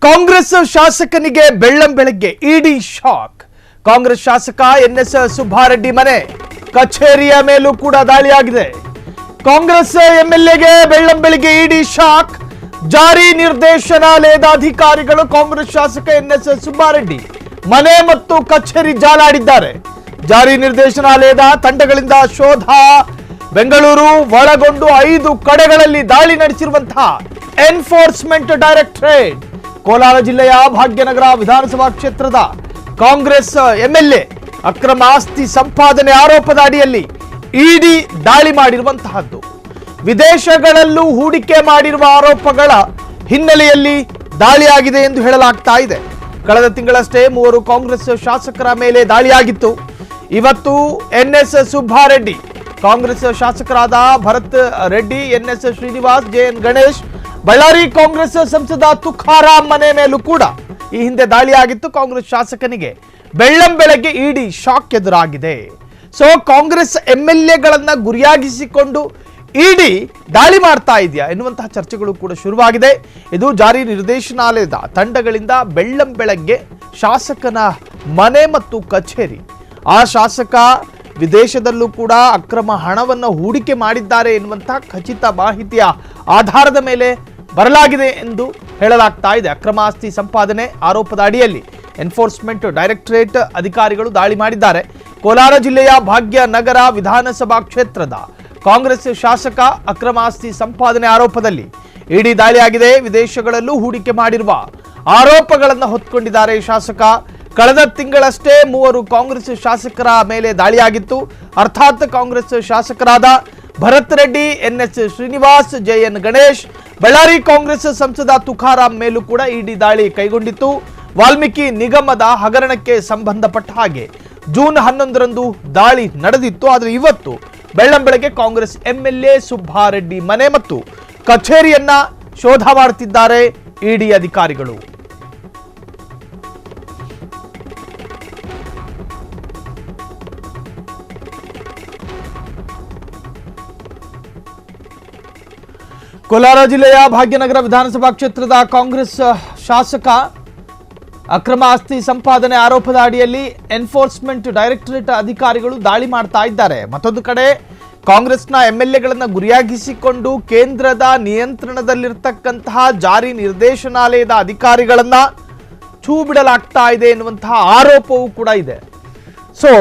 ಕಾಂಗ್ರೆಸ್ ಶಾಸಕನಿಗೆ ಬೆಳ್ಳಂ ಬೆಳಗ್ಗೆ ಇಡಿ ಶಾಕ್. ಕಾಂಗ್ರೆಸ್ ಶಾಸಕ ಎನ್ಎಸ್ ಸುಬ್ಬಾರೆಡ್ಡಿ ಮನೆ ಕಚೇರಿಯ ಮೇಲೂ ಕೂಡ ದಾಳಿಯಾಗಿದೆ. ಕಾಂಗ್ರೆಸ್ ಎಂಎಲ್ಎಗೆ ಬೆಳ್ಳಂ ಬೆಳಗ್ಗೆ ಇಡಿ ಶಾಕ್. ಜಾರಿ ನಿರ್ದೇಶನಾಲಯದ ಅಧಿಕಾರಿಗಳು ಕಾಂಗ್ರೆಸ್ ಶಾಸಕ ಎನ್ಎಸ್ ಸುಬ್ಬಾರೆಡ್ಡಿ ಮನೆ ಮತ್ತು ಕಚೇರಿ ಜಾಲಾಡಿದ್ದಾರೆ. ಜಾರಿ ನಿರ್ದೇಶನಾಲಯದ ತಂಡಗಳಿಂದ ಶೋಧ. ಬೆಂಗಳೂರು ಒಳಗೊಂಡು 5 ಕಡೆಗಳಲ್ಲಿ ದಾಳಿ ನಡೆಸಿರುವಂತಹ ಎನ್ಫೋರ್ಸ್ಮೆಂಟ್ ಡೈರೆಕ್ಟರೇಟ್ ಕೋಲಾರ ಜಿಲ್ಲೆಯ ಭಾಗ್ಯನಗರ ವಿಧಾನಸಭಾ ಕ್ಷೇತ್ರದ ಕಾಂಗ್ರೆಸ್ ಎಂಎಲ್ಎ ಅಕ್ರಮ ಆಸ್ತಿ ಸಂಪಾದನೆ ಆರೋಪದ ಅಡಿಯಲ್ಲಿ ಇಡಿ ದಾಳಿ ಮಾಡಿರುವಂತಹದ್ದು. ವಿದೇಶಗಳಲ್ಲೂ ಹೂಡಿಕೆ ಮಾಡಿರುವ ಆರೋಪಗಳ ಹಿನ್ನೆಲೆಯಲ್ಲಿ ದಾಳಿಯಾಗಿದೆ ಎಂದು ಹೇಳಲಾಗ್ತಾ ಇದೆ. ಕಳೆದ ತಿಂಗಳಷ್ಟೇ 3 ಕಾಂಗ್ರೆಸ್ ಶಾಸಕರ ಮೇಲೆ ದಾಳಿಯಾಗಿತ್ತು. ಇವತ್ತು ಎನ್ಎಸ್ ಸುಬ್ಬಾರೆಡ್ಡಿ, ಕಾಂಗ್ರೆಸ್ ಶಾಸಕರಾದ ಭರತ್ ರೆಡ್ಡಿ, ಎನ್ಎಸ್ ಶ್ರೀನಿವಾಸ್, ಜೆಎನ್ ಗಣೇಶ್, ಬಳ್ಳಾರಿ ಕಾಂಗ್ರೆಸ್ ಸಂಸದ ತುಕಾರಾಂ ಮನೆ ಮೇಲೂ ಕೂಡ ಈ ಹಿಂದೆ ದಾಳಿಯಾಗಿತ್ತು. ಕಾಂಗ್ರೆಸ್ ಶಾಸಕನಿಗೆ ಬೆಳ್ಳಂ ಬೆಳಗ್ಗೆ ಇಡಿ ಶಾಕ್ ಎದುರಾಗಿದೆ. ಸೊ ಕಾಂಗ್ರೆಸ್ ಎಂಎಲ್ಎಗಳನ್ನ ಗುರಿಯಾಗಿಸಿಕೊಂಡು ಇಡಿ ದಾಳಿ ಮಾಡ್ತಾ ಇದೆಯಾ ಎನ್ನುವಂತಹ ಚರ್ಚೆಗಳು ಕೂಡ ಶುರುವಾಗಿದೆ. ಇದು ಜಾರಿ ನಿರ್ದೇಶನಾಲಯದ ತಂಡಗಳಿಂದ ಬೆಳ್ಳಂ ಬೆಳಗ್ಗೆ ಶಾಸಕನ ಮನೆ ಮತ್ತು ಕಚೇರಿ, ಆ ಶಾಸಕ ವಿದೇಶದಲ್ಲೂ ಕೂಡ ಅಕ್ರಮ ಹಣವನ್ನು ಹೂಡಿಕೆ ಮಾಡಿದ್ದಾರೆ ಎನ್ನುವಂತಹ ಖಚಿತ ಮಾಹಿತಿಯ ಆಧಾರದ ಮೇಲೆ ಬರಲಾಗಿದೆ ಎಂದು ಹೇಳಲಾಗ್ತಾ ಇದೆ. ಅಕ್ರಮ ಆಸ್ತಿ ಸಂಪಾದನೆ ಆರೋಪದ ಅಡಿಯಲ್ಲಿ ಎನ್ಫೋರ್ಸ್ಮೆಂಟ್ ಡೈರೆಕ್ಟರೇಟ್ ಅಧಿಕಾರಿಗಳು ದಾಳಿ ಮಾಡಿದ್ದಾರೆ. ಕೋಲಾರ ಜಿಲ್ಲೆಯ ಭಾಗ್ಯನಗರ ವಿಧಾನಸಭಾ ಕ್ಷೇತ್ರದ ಕಾಂಗ್ರೆಸ್ ಶಾಸಕ ಅಕ್ರಮ ಆಸ್ತಿ ಸಂಪಾದನೆ ಆರೋಪದಲ್ಲಿ ಇಡಿ ದಾಳಿಯಾಗಿದೆ. ವಿದೇಶಗಳಲ್ಲೂ ಹೂಡಿಕೆ ಮಾಡಿರುವ ಆರೋಪಗಳನ್ನು ಹೊತ್ತುಕೊಂಡಿದ್ದಾರೆ ಶಾಸಕ. ಕಳೆದ ತಿಂಗಳಷ್ಟೇ 3 ಕಾಂಗ್ರೆಸ್ ಶಾಸಕರ ಮೇಲೆ ದಾಳಿಯಾಗಿತ್ತು. ಅರ್ಥಾತ್ ಕಾಂಗ್ರೆಸ್ ಶಾಸಕರಾದ ಭರತ್ ರೆಡ್ಡಿ, ಎನ್ಎಸ್ ಶ್ರೀನಿವಾಸ್, ಜೆಎನ್ ಗಣೇಶ್, ಬಳ್ಳಾರಿ ಕಾಂಗ್ರೆಸ್ ಸಂಸದ ತುಕಾರಾಂ ಮೇಲೂ ಕೂಡ ಇಡಿ ದಾಳಿ ಕೈಗೊಂಡಿತ್ತು. ವಾಲ್ಮೀಕಿ ನಿಗಮದ ಹಗರಣಕ್ಕೆ ಸಂಬಂಧಪಟ್ಟ ಹಾಗೆ ಜೂನ್ 11ರಂದು ದಾಳಿ ನಡೆದಿತ್ತು. ಆದರೆ ಇವತ್ತು ಬೆಳ್ಳಂ ಬೆಳಗ್ಗೆ ಕಾಂಗ್ರೆಸ್ ಎಂಎಲ್ಎ ಸುಬ್ಬಾರೆಡ್ಡಿ ಮನೆ ಮತ್ತು ಕಚೇರಿಯನ್ನ ಶೋಧ ಮಾಡುತ್ತಿದ್ದಾರೆ ಇಡಿ ಅಧಿಕಾರಿಗಳು. ಕೋಲಾರ ಜಿಲ್ಲೆಯ ಭಾಗ್ಯನಗರ ವಿಧಾನಸಭಾ ಕ್ಷೇತ್ರದ ಕಾಂಗ್ರೆಸ್ ಶಾಸಕ ಅಕ್ರಮ ಆಸ್ತಿ ಸಂಪಾದನೆ ಆರೋಪದ ಅಡಿಯಲ್ಲಿ ಎನ್ಫೋರ್ಸ್ಮೆಂಟ್ ಡೈರೆಕ್ಟರೇಟ್ ಅಧಿಕಾರಿಗಳು ದಾಳಿ ಮಾಡ್ತಾ ಇದ್ದಾರೆ. ಮತ್ತೊಂದು ಕಡೆ ಕಾಂಗ್ರೆಸ್ನ ಎಂಎಲ್ಎಗಳನ್ನ ಗುರಿಯಾಗಿಸಿಕೊಂಡು ಕೇಂದ್ರದ ನಿಯಂತ್ರಣದಲ್ಲಿರ್ತಕ್ಕಂತಹ ಜಾರಿ ನಿರ್ದೇಶನಾಲಯದ ಅಧಿಕಾರಿಗಳನ್ನ ಛೂ ಬಿಡಲಾಗ್ತಾ ಇದೆ ಎನ್ನುವಂತಹ ಆರೋಪವೂ ಕೂಡ ಇದೆ. ಸೊ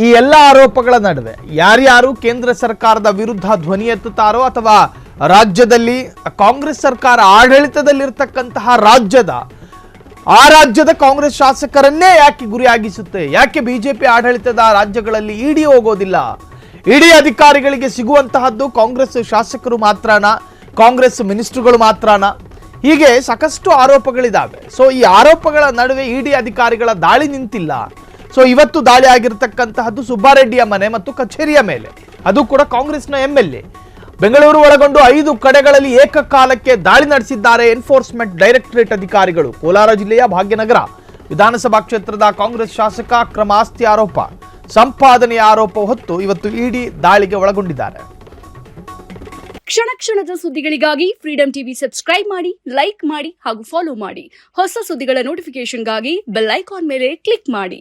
ಈ ಎಲ್ಲ ಆರೋಪಗಳ ನಡುವೆ ಯಾರ್ಯಾರು ಕೇಂದ್ರ ಸರ್ಕಾರದ ವಿರುದ್ಧ ಧ್ವನಿ ಎತ್ತುತ್ತಾರೋ ಅಥವಾ ರಾಜ್ಯದಲ್ಲಿ ಕಾಂಗ್ರೆಸ್ ಸರ್ಕಾರ ಆಡಳಿತದಲ್ಲಿರ್ತಕ್ಕಂತಹ ರಾಜ್ಯದ ಕಾಂಗ್ರೆಸ್ ಶಾಸಕರನ್ನೇ ಯಾಕೆ ಗುರಿಯಾಗಿಸುತ್ತೆ? ಯಾಕೆ ಬಿಜೆಪಿ ಆಡಳಿತದ ರಾಜ್ಯಗಳಲ್ಲಿ ಇಡಿ ಹೋಗೋದಿಲ್ಲ? ಇಡಿ ಅಧಿಕಾರಿಗಳಿಗೆ ಸಿಗುವಂತಹದ್ದು ಕಾಂಗ್ರೆಸ್ ಶಾಸಕರು ಮಾತ್ರನಾ? ಕಾಂಗ್ರೆಸ್ ಮಿನಿಸ್ಟರ್ಗಳು ಮಾತ್ರನಾ? ಹೀಗೆ ಸಾಕಷ್ಟು ಆರೋಪಗಳಿದಾವೆ. ಸೊ ಈ ಆರೋಪಗಳ ನಡುವೆ ಇಡಿ ಅಧಿಕಾರಿಗಳ ದಾಳಿ ನಿಂತಿಲ್ಲ. ಸೊ ಇವತ್ತು ದಾಳಿ ಆಗಿರತಕ್ಕಂತಹದ್ದು ಸುಬ್ಬಾರೆಡ್ಡಿಯ ಮನೆ ಮತ್ತು ಕಚೇರಿಯ ಮೇಲೆ, ಅದು ಕೂಡ ಕಾಂಗ್ರೆಸ್ನ ಎಂಎಲ್ಎ. ಬೆಂಗಳೂರು ಒಳಗೊಂಡು 5 ಕಡೆಗಳಲ್ಲಿ ಏಕಕಾಲಕ್ಕೆ ದಾಳಿ ನಡೆಸಿದ್ದಾರೆ ಎನ್ಫೋರ್ಸ್ಮೆಂಟ್ ಡೈರೆಕ್ಟರೇಟ್ ಅಧಿಕಾರಿಗಳು. ಕೋಲಾರ ಜಿಲ್ಲೆಯ ಭಾಗ್ಯನಗರ ವಿಧಾನಸಭಾ ಕ್ಷೇತ್ರದ ಕಾಂಗ್ರೆಸ್ ಶಾಸಕ ಅಕ್ರಮ ಆಸ್ತಿ ಆರೋಪ ಸಂಪಾದನೆಯ ಆರೋಪ ಹೊತ್ತು ಇವತ್ತು ಇಡಿ ದಾಳಿಗೆ ಒಳಗೊಂಡಿದ್ದಾರೆ. ಕ್ಷಣ ಕ್ಷಣದ ಸುದ್ದಿಗಳಿಗಾಗಿ ಫ್ರೀಡಂ ಟಿವಿ ಸಬ್ಸ್ಕ್ರೈಬ್ ಮಾಡಿ, ಲೈಕ್ ಮಾಡಿ ಹಾಗೂ ಫಾಲೋ ಮಾಡಿ. ಹೊಸ ಸುದ್ದಿಗಳ ನೋಟಿಫಿಕೇಶನ್ಗಾಗಿ ಬೆಲ್ ಐಕಾನ್ ಮೇಲೆ ಕ್ಲಿಕ್ ಮಾಡಿ.